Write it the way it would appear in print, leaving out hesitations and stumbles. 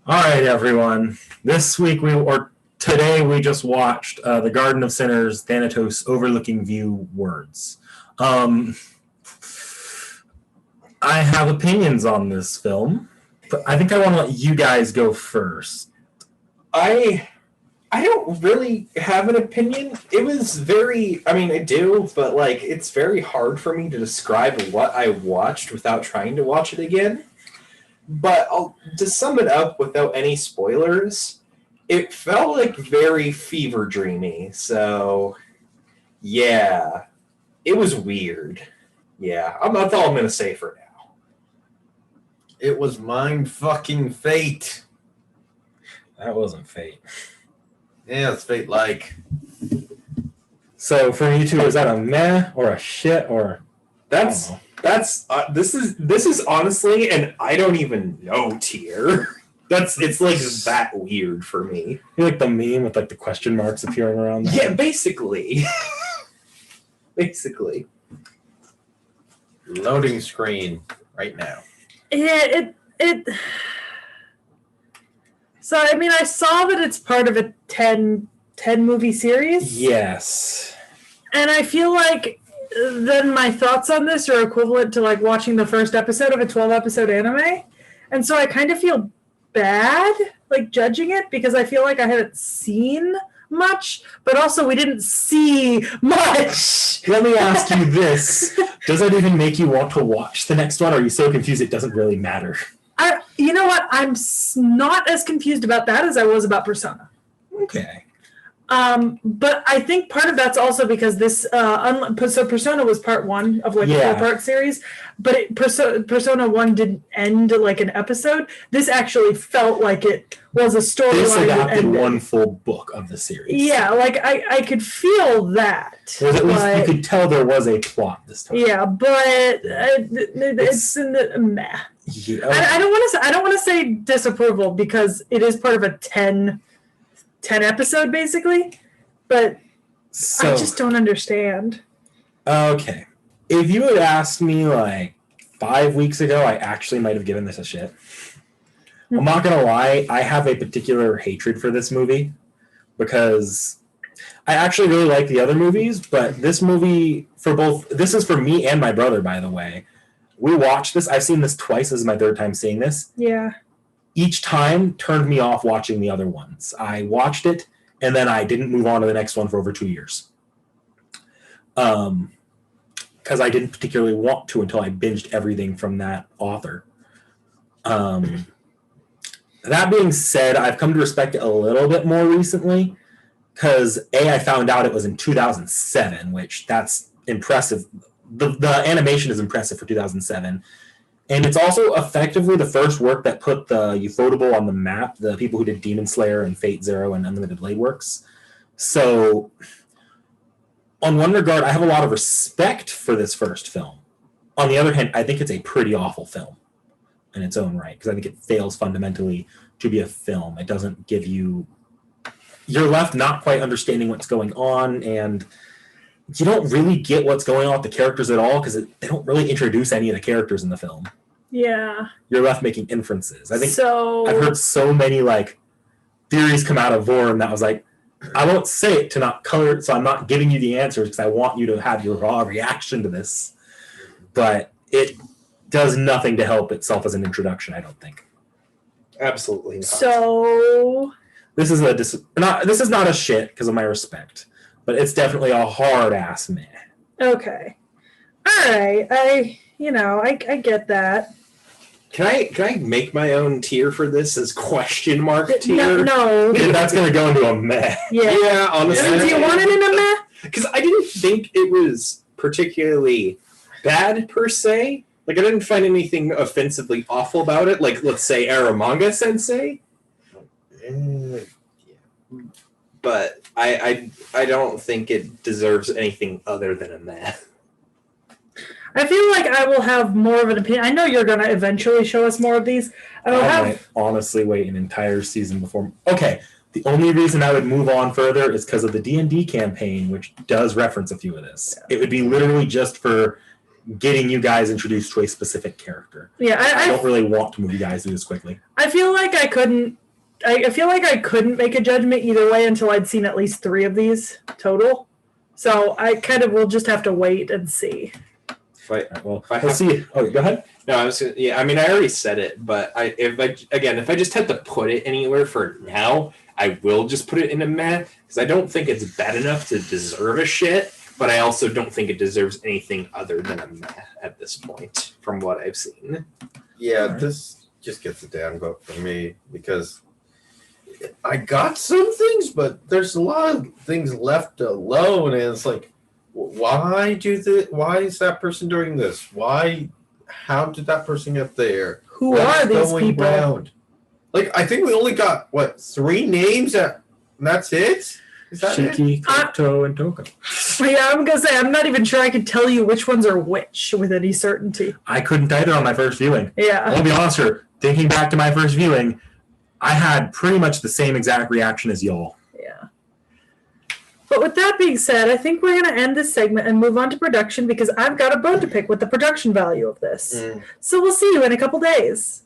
All right, everyone. Today we just watched The Garden of Sinners, Thanatos Overlooking View Words. Um, I have opinions on this film, but I think I want to let you guys go first. I I don't really have an opinion. It was I do, but it's very hard for me to describe what I watched without trying to watch it again. But to sum it up without any spoilers, it felt like very fever dreamy. So, yeah, it was weird. Yeah, that's all I'm going to say for now. It was mind fucking fate. That wasn't fate. Yeah, it's fate like. So for you two, is that a meh or a shit or this is honestly an I don't even know tier. It's like that weird for me. You like the meme with like the question marks appearing around there? Yeah, basically. Basically. Loading screen right now. Yeah, So, I mean, I saw that it's part of a 10 movie series. Yes. And I feel like then my thoughts on this are equivalent to like watching the first episode of a 12-episode anime. And so I kind of feel bad like judging it because I feel like I haven't seen much, but also we didn't see much. Let me ask you this. Does that even make you want to watch the next one? Or are you so confused it doesn't really matter? You know what? I'm not as confused about that as I was about Persona. Okay. But I think part of that's also because this, so Persona was part one of like a 4-part series, but Persona 1 didn't end like an episode. This actually felt like it was a storyline. This adapted one full book of the series. Yeah, like I could feel that. Well, at least you could tell there was a plot this time. Yeah, but it's in the meh. Yeah. I don't want to say disapproval because it is part of a 10 episode basically, but I just don't understand. Okay. If you had asked me like 5 weeks ago, I actually might have given this a shit. I'm not going to lie, I have a particular hatred for this movie because I actually really like the other movies, but this movie this is for me and my brother, by the way. We watched this. I've seen this twice. This is my third time seeing this. Yeah. Each time turned me off watching the other ones. I watched it, and then I didn't move on to the next one for over 2 years. Because I didn't particularly want to until I binged everything from that author. That being said, I've come to respect it a little bit more recently because, I found out it was in 2007, which that's impressive. The animation is impressive for 2007. And it's also effectively the first work that put the Ufotable on the map, the people who did Demon Slayer and Fate Zero and Unlimited Blade Works. So, on one regard, I have a lot of respect for this first film. On the other hand, I think it's a pretty awful film in its own right, because I think it fails fundamentally to be a film. It doesn't give you... You're left not quite understanding what's going on, and you don't really get what's going on with the characters at all because they don't really introduce any of the characters in the film. Yeah. You're left making inferences. I think I've heard so many like theories come out of Vorm that was like, I won't say it to not color it, so I'm not giving you the answers because I want you to have your raw reaction to this. But it does nothing to help itself as an introduction, I don't think. Absolutely not. So this is not a shit because of my respect. But it's definitely a hard-ass meh. Okay. All right. I get that. Can I make my own tier for this as question mark tier? No. That's going to go into a meh. Yeah, honestly. Do you want it in a meh? Because I didn't think it was particularly bad, per se. Like, I didn't find anything offensively awful about it. Like, let's say Aramanga Sensei. But I don't think it deserves anything other than a meh. I feel like I will have more of an opinion. I know you're going to eventually show us more of these. I might honestly wait an entire season before... Okay, the only reason I would move on further is because of the D&D campaign, which does reference a few of this. Yeah. It would be literally just for getting you guys introduced to a specific character. Yeah, I don't really want to move you guys through this quickly. I feel like I couldn't. I feel like I couldn't make a judgment either way until I'd seen at least 3 of these total. So I kind of will just have to wait and see. Let's see. Oh, go ahead. No, I was. Yeah, I mean, I already said it, but if I just had to put it anywhere for now, I will just put it in a meh because I don't think it's bad enough to deserve a shit, but I also don't think it deserves anything other than a meh at this point, from what I've seen. Yeah, this just gets a down vote for me because I got some things, but there's a lot of things left alone, and it's like, why is that person doing this? How did that person get there? Who are these people? Around? Like, I think we only got 3 names and that's it? Is that Shiki, Kato, and Toko. Yeah, I'm gonna say I'm not even sure I can tell you which ones are which with any certainty. I couldn't either on my first viewing. Yeah. I'll be honest here. Thinking back to my first viewing, I had pretty much the same exact reaction as y'all. Yeah. But with that being said, I think we're going to end this segment and move on to production because I've got a bone to pick with the production value of this. So we'll see you in a couple days.